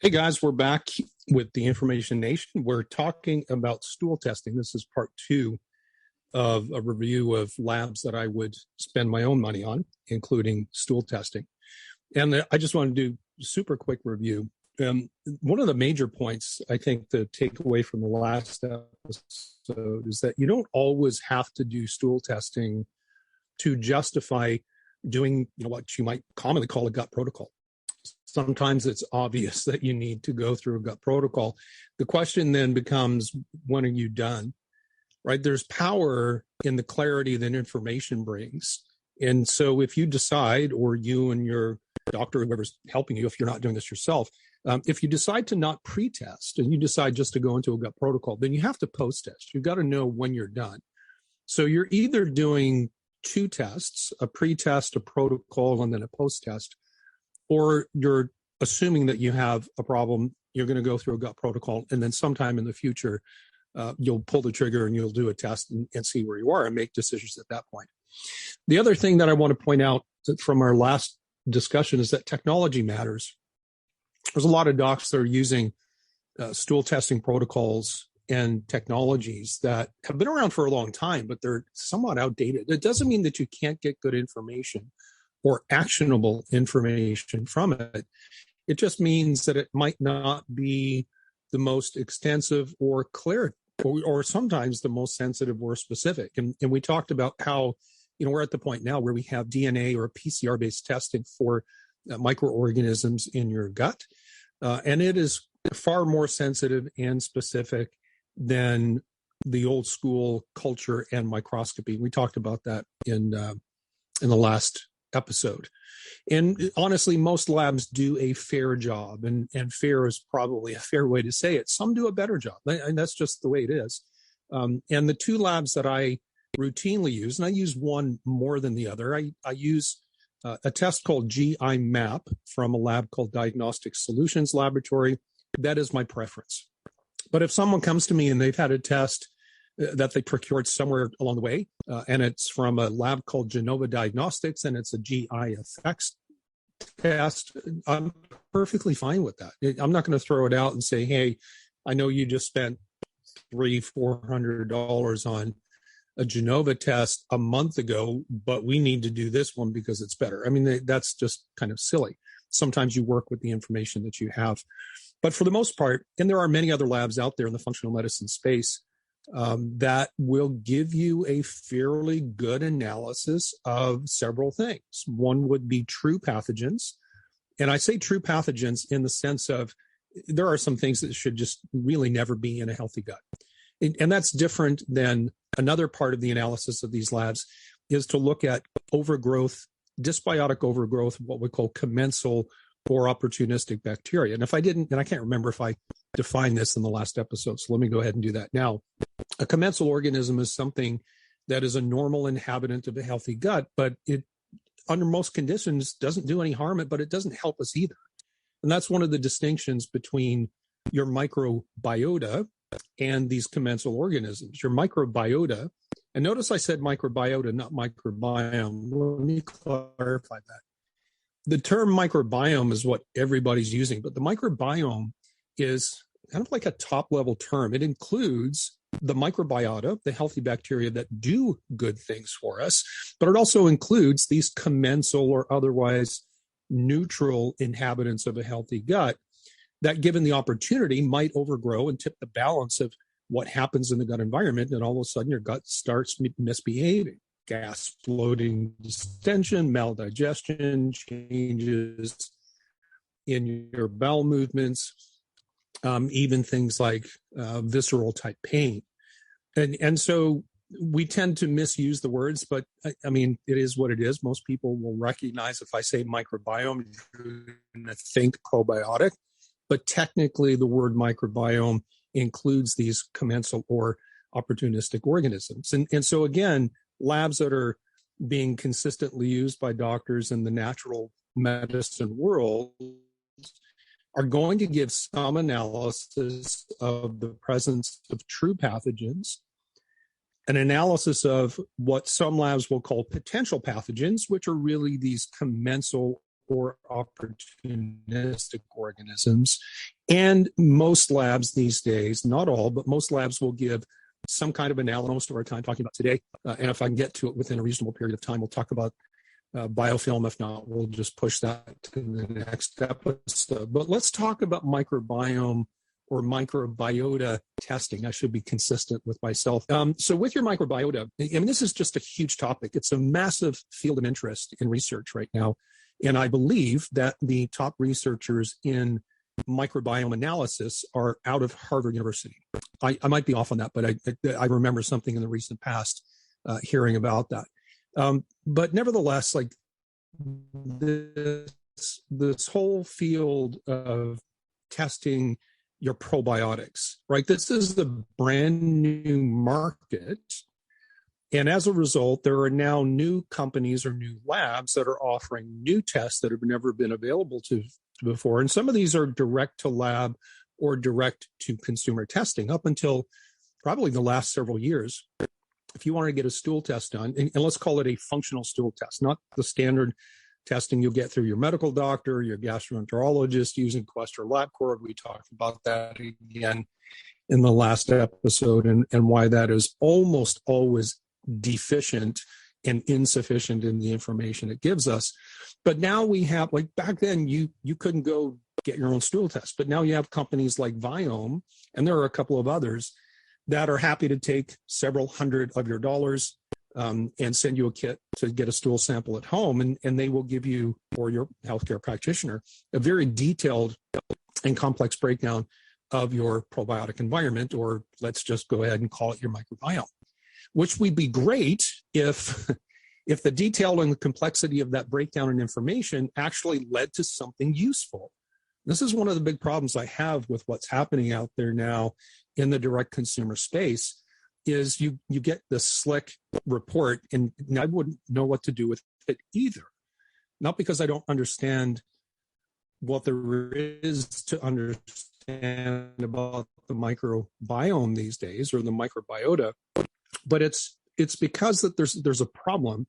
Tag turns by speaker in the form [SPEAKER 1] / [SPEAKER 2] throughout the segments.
[SPEAKER 1] Hey guys, we're back with the Information Nation. We're talking about stool testing. This is part 2 of a review of labs that I would spend my own money on, including stool testing. And I just want to do a super quick review. One of the major points I think to take away from the last episode is that you don't always have to do stool testing to justify doing what you might commonly call a gut protocol. Sometimes it's obvious that you need to go through a gut protocol. The question then becomes, when are you done? Right? There's power in the clarity that information brings. And so if you decide, or you and your doctor, whoever's helping you, if you're not doing this yourself, if you decide to not pre-test and you decide just to go into a gut protocol, then you have to post-test. You've got to know when you're done. So you're either doing 2 tests, a pre-test, a protocol, and then a post-test, or you're assuming that you have a problem, you're going to go through a gut protocol, and then sometime in the future, you'll pull the trigger and you'll do a test and see where you are and make decisions at that point. The other thing that I want to point out from our last discussion is that technology matters. There's a lot of docs that are using stool testing protocols and technologies that have been around for a long time, but they're somewhat outdated. It doesn't mean that you can't get good information or actionable information from it. It just means that it might not be the most extensive or clear, or sometimes the most sensitive or specific. And we talked about how, we're at the point now where we have DNA or PCR-based testing for microorganisms in your gut. And it is far more sensitive and specific than the old school culture and microscopy. We talked about that in the last episode. And honestly, most labs do a fair job, and fair is probably a fair way to say it. Some do a better job, and that's just the way it is. And the 2 labs that I routinely use, and I use one more than the other, I use a test called GI Map from a lab called Diagnostic Solutions Laboratory. That is my preference. But if someone comes to me and they've had a test that they procured somewhere along the way, and it's from a lab called Genova Diagnostics, and it's a GI effects test, I'm perfectly fine with that. I'm not going to throw it out and say, hey, I know you just spent $300-400 on a Genova test a month ago, but we need to do this one because it's better. I mean, that's just kind of silly. Sometimes you work with the information that you have. But for the most part, and there are many other labs out there in the functional medicine space, that will give you a fairly good analysis of several things. One would be true pathogens. And I say true pathogens in the sense of there are some things that should just really never be in a healthy gut. And that's different than another part of the analysis of these labs is to look at overgrowth, dysbiotic overgrowth, what we call commensal or opportunistic bacteria. And if I didn't, and I can't remember if I defined this in the last episode, so let me go ahead and do that now. A commensal organism is something that is a normal inhabitant of a healthy gut, but it, under most conditions, doesn't do any harm, but it doesn't help us either. And that's one of the distinctions between your microbiota and these commensal organisms. Your microbiota, and notice I said microbiota, not microbiome. Let me clarify that. The term microbiome is what everybody's using, but the microbiome is kind of like a top-level term. It includes the microbiota, the healthy bacteria that do good things for us, but it also includes these commensal or otherwise neutral inhabitants of a healthy gut that, given the opportunity, might overgrow and tip the balance of what happens in the gut environment, and all of a sudden your gut starts misbehaving. Gas, bloating, distension, maldigestion, changes in your bowel movements, even things like visceral type pain. And so we tend to misuse the words, but I mean, it is what it is. Most people will recognize if I say microbiome, you're going to think probiotic, but technically the word microbiome includes these commensal or opportunistic organisms. And so again, labs that are being consistently used by doctors in the natural medicine world are going to give some analysis of the presence of true pathogens, an analysis of what some labs will call potential pathogens, which are really these commensal or opportunistic organisms. And most labs these days, not all, but most labs will give some kind of analysis. Most of our time talking about today, and if I can get to it within a reasonable period of time, we'll talk about biofilm. If not, we'll just push that to the next episode. But let's talk about microbiome or microbiota testing. I should be consistent with myself. So with your microbiota, I mean, this is just a huge topic. It's a massive field of interest in research right now. And I believe that the top researchers in microbiome analysis are out of Harvard University. I might be off on that, but I remember something in the recent past hearing about that. But nevertheless, like this whole field of testing your probiotics, right? This is the brand new market. And as a result, there are now new companies or new labs that are offering new tests that have never been available to before. And some of these are direct to lab or direct to consumer testing up until probably the last several years. If you want to get a stool test done, and let's call it a functional stool test, not the standard testing you'll get through your medical doctor, your gastroenterologist using Quest or LabCorp. We talked about that again in the last episode and why that is almost always deficient and insufficient in the information it gives us. But now we have, like back then, you couldn't go get your own stool test, but now you have companies like Viome, and there are a couple of others that are happy to take several hundred of your dollars and send you a kit to get a stool sample at home. And they will give you, or your healthcare practitioner, a very detailed and complex breakdown of your probiotic environment, or let's just go ahead and call it your microbiome, which would be great if the detail and the complexity of that breakdown and information actually led to something useful. This is one of the big problems I have with what's happening out there now in the direct consumer space is you get this slick report, and I wouldn't know what to do with it either. Not because I don't understand what there is to understand about the microbiome these days or the microbiota, but it's because that there's a problem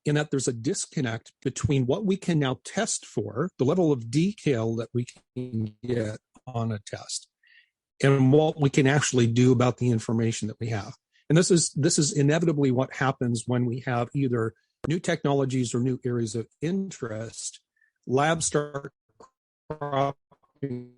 [SPEAKER 1] in that there's a disconnect between what we can now test for, the level of detail that we can get on a test, and what we can actually do about the information that we have. And this is inevitably what happens when we have either new technologies or new areas of interest. Labs start cropping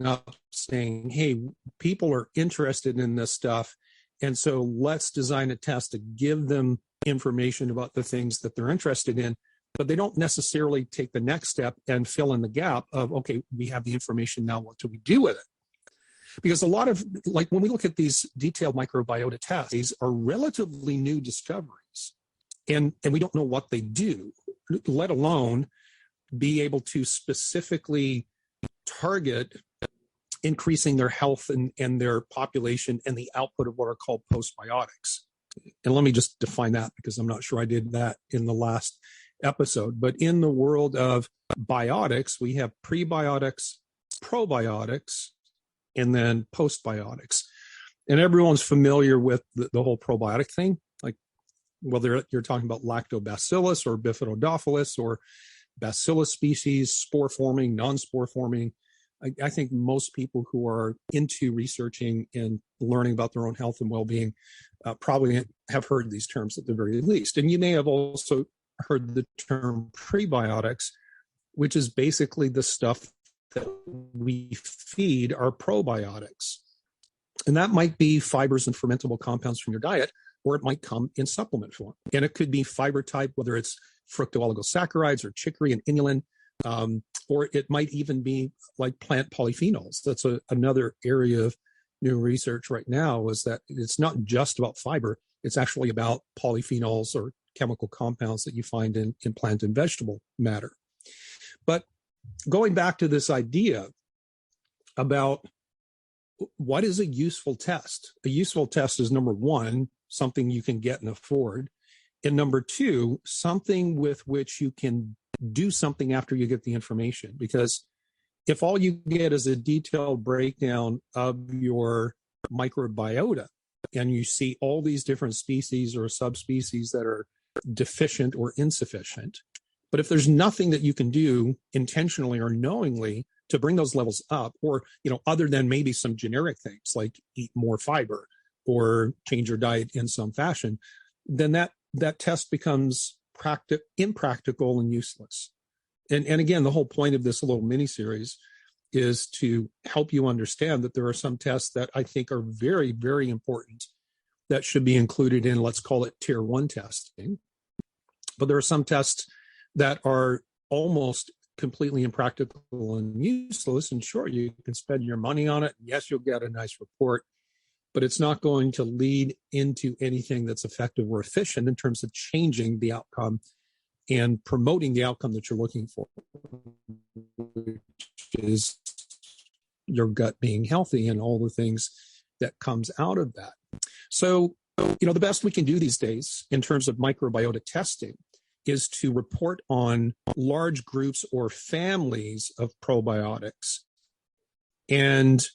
[SPEAKER 1] up saying, hey, people are interested in this stuff, and so let's design a test to give them information about the things that they're interested in, but they don't necessarily take the next step and fill in the gap of, okay, we have the information now, what do we do with it? Because a lot of, like when we look at these detailed microbiota tests, these are relatively new discoveries, and we don't know what they do, let alone be able to specifically target increasing their health and their population and the output of what are called postbiotics. And let me just define that because I'm not sure I did that in the last episode. But in the world of biotics, we have prebiotics, probiotics, and then postbiotics. And everyone's familiar with the whole probiotic thing, like whether you're talking about lactobacillus or bifidobacillus or bacillus species, spore forming, non-spore forming. I think most people who are into researching and learning about their own health and well-being probably have heard these terms at the very least. And you may have also heard the term prebiotics, which is basically the stuff that we feed our probiotics. And that might be fibers and fermentable compounds from your diet, or it might come in supplement form. And it could be fiber type, whether it's fructooligosaccharides or chicory and inulin, or it might even be like plant polyphenols. That's another area of new research right now, is that it's not just about fiber, it's actually about polyphenols or chemical compounds that you find in plant and vegetable matter. But going back to this idea about what is a useful test? A useful test is, number one, something you can get and afford. And number two, something with which you can do something after you get the information. Because if all you get is a detailed breakdown of your microbiota, and you see all these different species or subspecies that are deficient or insufficient, But if there's nothing that you can do intentionally or knowingly to bring those levels up, or, other than maybe some generic things like eat more fiber or change your diet in some fashion, then that test becomes impractical and useless. And again, the whole point of this little mini series is to help you understand that there are some tests that I think are very, very important that should be included in, let's call it tier 1 testing. But there are some tests that are almost completely impractical and useless. And sure, you can spend your money on it. Yes, you'll get a nice report, but it's not going to lead into anything that's effective or efficient in terms of changing the outcome and promoting the outcome that you're looking for, which is your gut being healthy and all the things that comes out of that. So, the best we can do these days in terms of microbiota testing is to report on large groups or families of probiotics and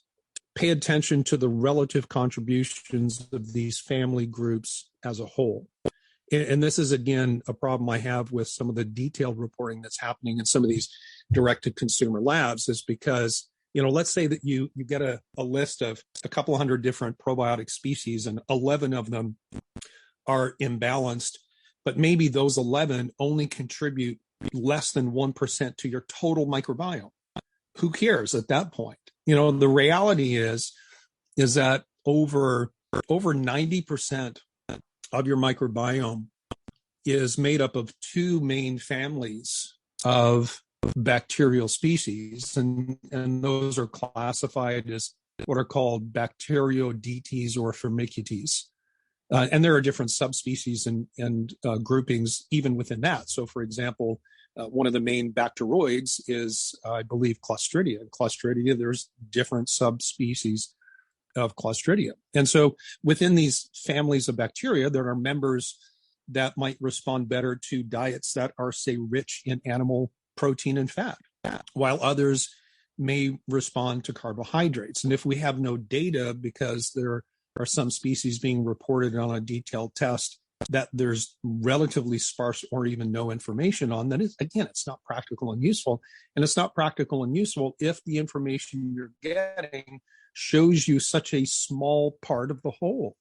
[SPEAKER 1] pay attention to the relative contributions of these family groups as a whole. And this is, again, a problem I have with some of the detailed reporting that's happening in some of these direct-to-consumer labs, is because, let's say that you get a list of a couple hundred different probiotic species and 11 of them are imbalanced, but maybe those 11 only contribute less than 1% to your total microbiome. Who cares at that point? The reality is that over 90% of your microbiome is made up of two main families of bacterial species, and those are classified as what are called Bacteroidetes or Firmicutes. And there are different subspecies and groupings even within that. So, for example, one of the main bacteroids is, I believe, Clostridia. In Clostridia, there's different subspecies of Clostridia. And so within these families of bacteria, there are members that might respond better to diets that are, say, rich in animal protein and fat, while others may respond to carbohydrates. And if we have no data, because there are some species being reported on a detailed test that there's relatively sparse or even no information on, then it's not practical and useful. And it's not practical and useful if the information you're getting shows you such a small part of the whole.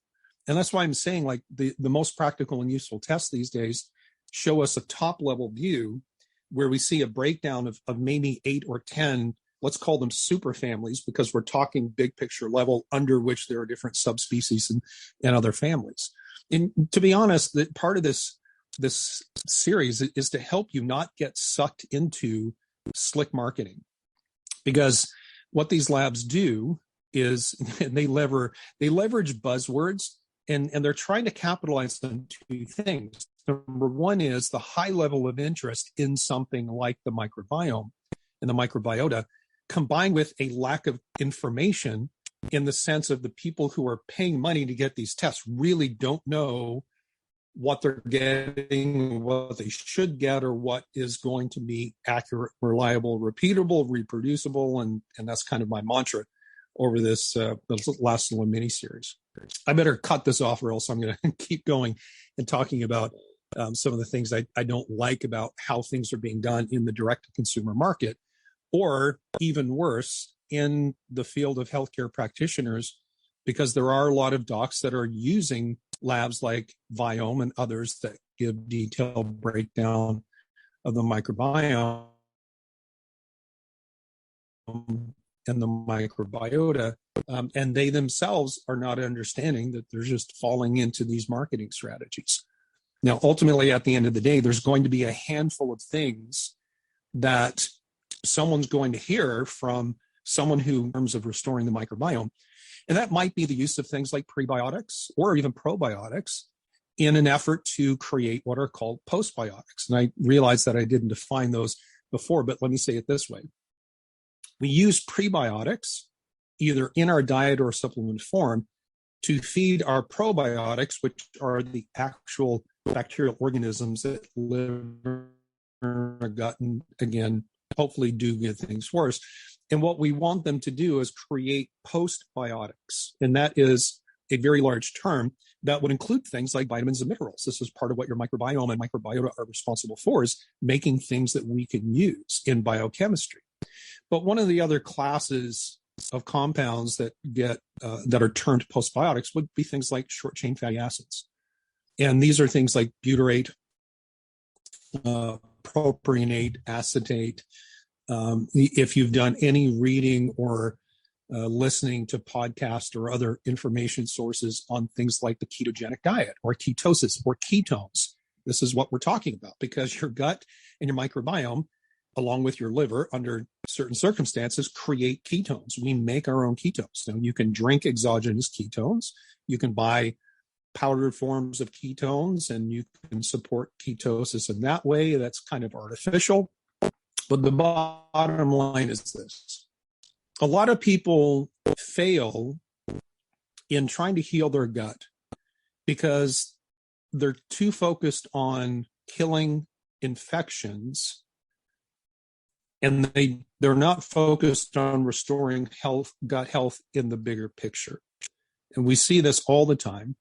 [SPEAKER 1] And that's why I'm saying, like, the most practical and useful tests these days show us a top level view where we see a breakdown of maybe 8 or 10, let's call them super families, because we're talking big picture level, under which there are different subspecies and other families. And to be honest, that part of this series is to help you not get sucked into slick marketing, because what these labs do is they leverage buzzwords, and they're trying to capitalize on two things. Number one is the high level of interest in something like the microbiome and the microbiota, combined with a lack of information, in the sense of the people who are paying money to get these tests really don't know what they're getting, what they should get, or what is going to be accurate, reliable, repeatable, reproducible. And that's kind of my mantra over this last little mini series. I better cut this off, or else I'm going to keep going and talking about some of the things I don't like about how things are being done in the direct-to-consumer market, or even worse, in the field of healthcare practitioners, because there are a lot of docs that are using labs like Viome and others that give detailed breakdown of the microbiome and the microbiota, and they themselves are not understanding that they're just falling into these marketing strategies. Now, ultimately, at the end of the day, there's going to be a handful of things that someone's going to hear from someone who, in terms of restoring the microbiome, and that might be the use of things like prebiotics or even probiotics in an effort to create what are called postbiotics. And I realize that I didn't define those before, but let me say it this way. We use prebiotics either in our diet or supplement form to feed our probiotics, which are the actual bacterial organisms that live in our gut and, again, hopefully do good things for us. And what we want them to do is create postbiotics. And that is a very large term that would include things like vitamins and minerals. This is part of what your microbiome and microbiota are responsible for, is making things that we can use in biochemistry. But one of the other classes of compounds that that are termed postbiotics would be things like short chain fatty acids. And these are things like butyrate, propionate, acetate. If you've done any reading or listening to podcasts or other information sources on things like the ketogenic diet or ketosis or ketones, this is what we're talking about, because your gut and your microbiome, along with your liver, under certain circumstances, create ketones. We make our own ketones. So you can drink exogenous ketones. You can buy powdered forms of ketones, and you can support ketosis in that way. That's kind of artificial. But the bottom line is this. A lot of people fail in trying to heal their gut because they're too focused on killing infections, and they're not focused on restoring gut health in the bigger picture. And we see this all the time.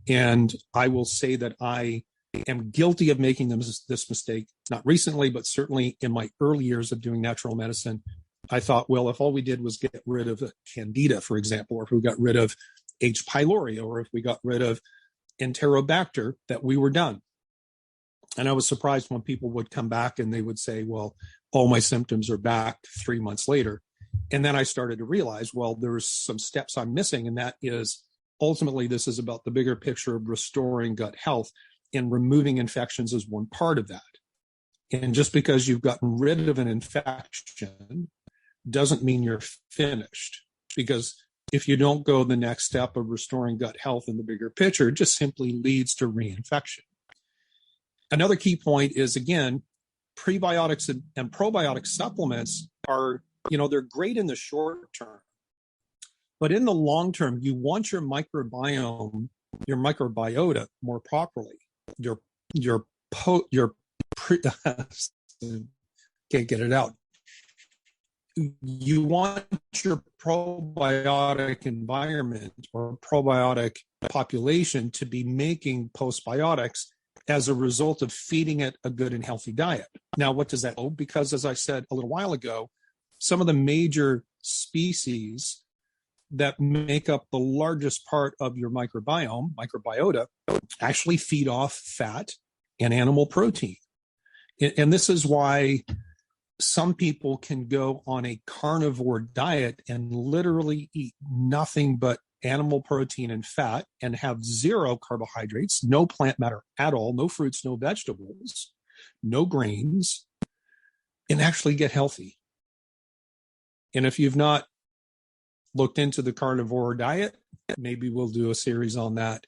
[SPEAKER 1] And I will say that I am guilty of making this mistake, not recently, but certainly in my early years of doing natural medicine. I thought, well, if all we did was get rid of candida, for example, or if we got rid of H. pylori, or if we got rid of Enterobacter, that we were done. And I was surprised when people would come back and they would say, well, all my symptoms are back 3 months later. And then I started to realize, well, there's some steps I'm missing. And that is, ultimately, this is about the bigger picture of restoring gut health, and removing infections is one part of that. And just because you've gotten rid of an infection doesn't mean you're finished, because if you don't go the next step of restoring gut health in the bigger picture, it just simply leads to reinfection. Another key point is, again, prebiotics and probiotic supplements are, they're great in the short term. But in the long term, you want your microbiome, your microbiota more properly. Can't get it out. You want your probiotic environment or probiotic population to be making postbiotics as a result of feeding it a good and healthy diet. Now, what does that mean? Because, as I said a little while ago, some of the major species that make up the largest part of your microbiota, actually feed off fat and animal protein. And this is why some people can go on a carnivore diet and literally eat nothing but animal protein and fat and have zero carbohydrates, no plant matter at all, no fruits, no vegetables, no grains, and actually get healthy. And if you've not looked into the carnivore diet, maybe we'll do a series on that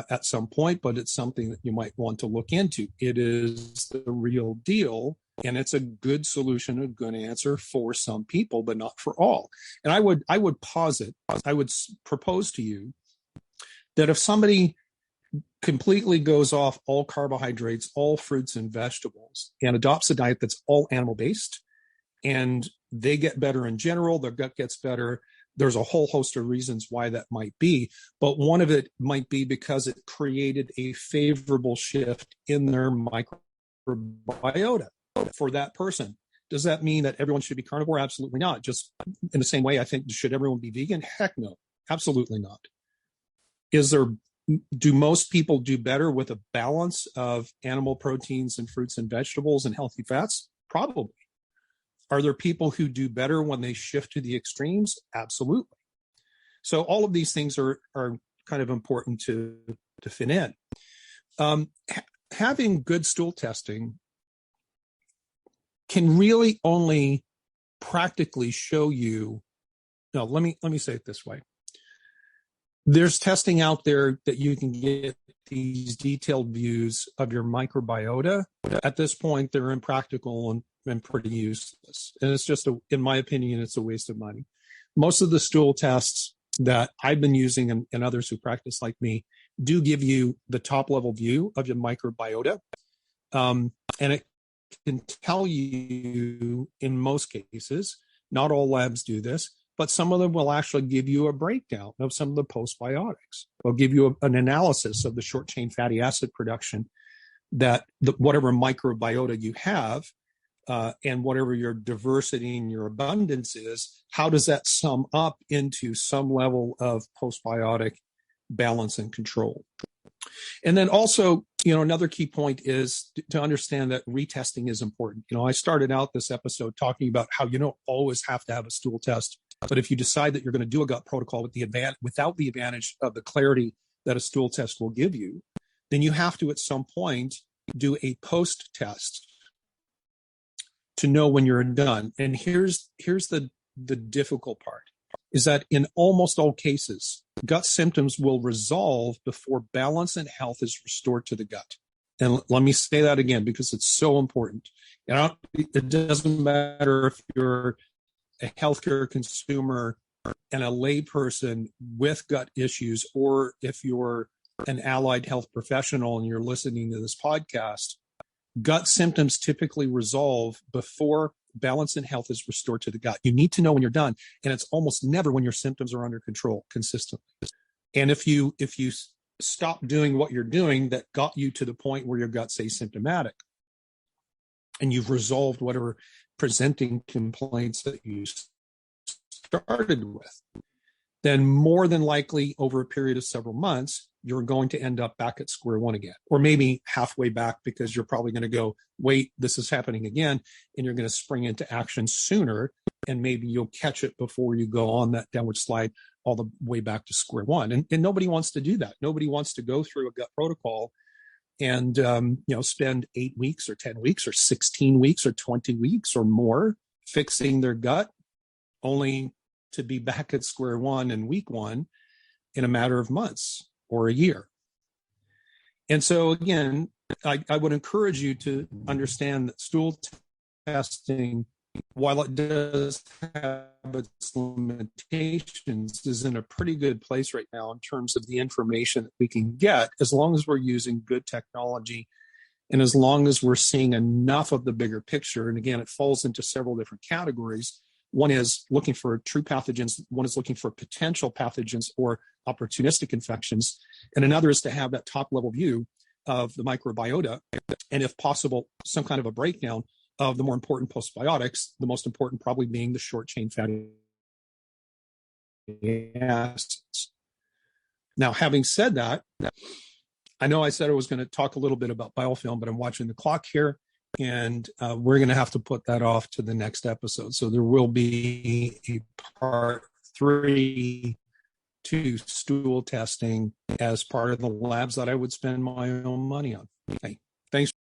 [SPEAKER 1] at some point, but it's something that you might want to look into. It is the real deal, and it's a good solution, a good answer for some people, but not for all. And I would posit, I would propose to you that if somebody completely goes off all carbohydrates, all fruits and vegetables, and adopts a diet that's all animal-based, and they get better in general, their gut gets better. There's a whole host of reasons why that might be, but one of it might be because it created a favorable shift in their microbiota for that person. Does that mean that everyone should be carnivore? Absolutely not. Just in the same way, I think, should everyone be vegan? Heck no, absolutely not. Do most people do better with a balance of animal proteins and fruits and vegetables and healthy fats? Probably. Are there people who do better when they shift to the extremes? Absolutely. So all of these things are kind of important to fit in. Having good stool testing can really only practically show you. No, let me say it this way. There's testing out there that you can get these detailed views of your microbiota. At this point, they're impractical and pretty useless. And it's just, in my opinion, it's a waste of money. Most of the stool tests that I've been using and others who practice like me do give you the top level view of your microbiota. And it can tell you, in most cases, not all labs do this, but some of them will actually give you a breakdown of some of the postbiotics. They'll give you an analysis of the short chain fatty acid production that whatever microbiota you have, and whatever your diversity and your abundance is, how does that sum up into some level of postbiotic balance and control? And then also, another key point is to understand that retesting is important. I started out this episode talking about how you don't always have to have a stool test, but if you decide that you're going to do a gut protocol without the advantage of the clarity that a stool test will give you, then you have to at some point do a post test to know when you're done. And here's the difficult part, is that in almost all cases, gut symptoms will resolve before balance and health is restored to the gut. And let me say that again, because it's so important. It doesn't matter if you're a healthcare consumer and a layperson with gut issues, or if you're an allied health professional and you're listening to this podcast. Gut symptoms typically resolve before balance and health is restored to the gut. You need to know when you're done, and it's almost never when your symptoms are under control consistently. And if you stop doing what you're doing that got you to the point where your gut's asymptomatic, and you've resolved whatever presenting complaints that you started with, then more than likely over a period of several months, you're going to end up back at square one again, or maybe halfway back, because you're probably going to go, wait, this is happening again, and you're going to spring into action sooner, and maybe you'll catch it before you go on that downward slide all the way back to square one. And nobody wants to do that. Nobody wants to go through a gut protocol and spend 8 weeks or 10 weeks or 16 weeks or 20 weeks or more fixing their gut, only to be back at square one in week one in a matter of months or a year. And so again, I would encourage you to understand that stool testing, while it does have its limitations, is in a pretty good place right now in terms of the information that we can get, as long as we're using good technology and as long as we're seeing enough of the bigger picture. And again, it falls into several different categories. One is looking for true pathogens. One is looking for potential pathogens or opportunistic infections. And another is to have that top level view of the microbiota, and if possible, some kind of a breakdown of the more important postbiotics, the most important probably being the short chain fatty acids. Now, having said that, I know I said I was going to talk a little bit about biofilm, but I'm watching the clock here, and we're going to have to put that off to the next episode. So there will be a part 3 to stool testing as part of the labs that I would spend my own money on. Okay. Thanks.